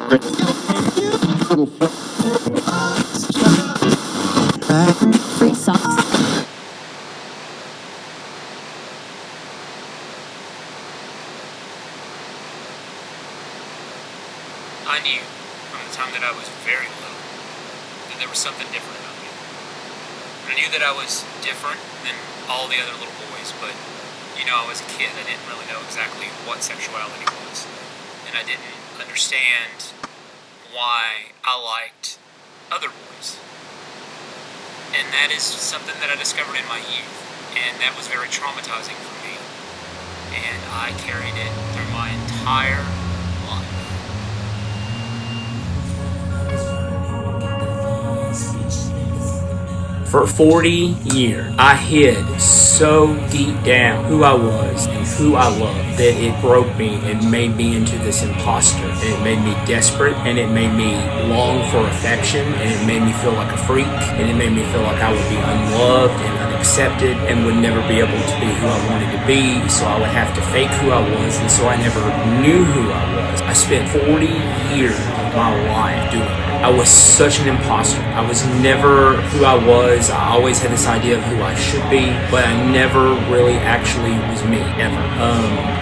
Free socks. I knew from the time that I was very little that there was something different about me. I knew that I was different than all the other little boys, but, I was a kid. I didn't really know exactly what sexuality was. And I didn't understand why I liked other boys. And that is something that I discovered in my youth. And that was very traumatizing for me. And I carried it through my entire life. For 40 years, I hid so deep down who I was and who I loved that it broke me and made me into this imposter. And it made me desperate, and it made me long for affection, and it made me feel like a freak, and it made me feel like I would be unloved and unaccepted and would never be able to be who I wanted to be, so I would have to fake who I was, and so I never knew who I was. I spent 40 years of my life doing that. I was such an imposter. I was never who I was. I always had this idea of who I should be, but I never really actually was me, ever.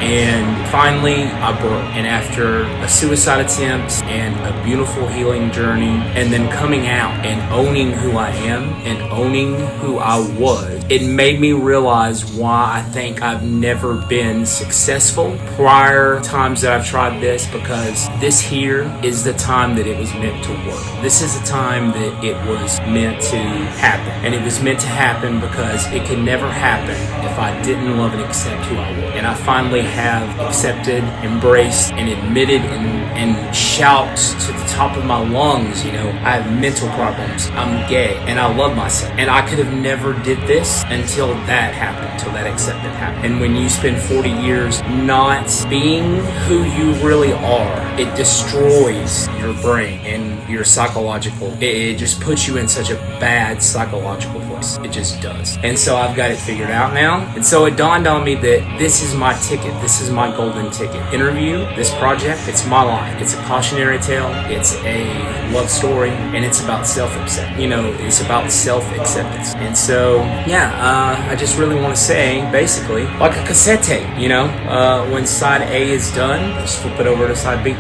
And finally, I broke. And after a suicide attempt and a beautiful healing journey, and then coming out and owning who I am and owning who I was, it made me realize why I think I've never been successful prior times that I've tried this, because this here is the time that it was meant to work. This is the time that it was meant to happen. And it was meant to happen because it could never happen if I didn't love and accept who I was. And I finally have accepted, embraced, and admitted and shout to the top of my lungs, I have mental problems. I'm gay and I love myself. And I could have never did this until that happened, until that acceptance happened. And when you spend 40 years not being who you really are, it destroys your brain and your psychological. It just puts you in such a bad psychological place. It just does. And so I've got it figured out now. And so it dawned on me that this is my ticket. This is my golden ticket. Interview, this project, it's my life. It's a cautionary tale. It's a love story. And it's about self-acceptance. It's about self-acceptance. And so, I just really want to say, basically, like a cassette tape, when side A is done, just flip it over to side B.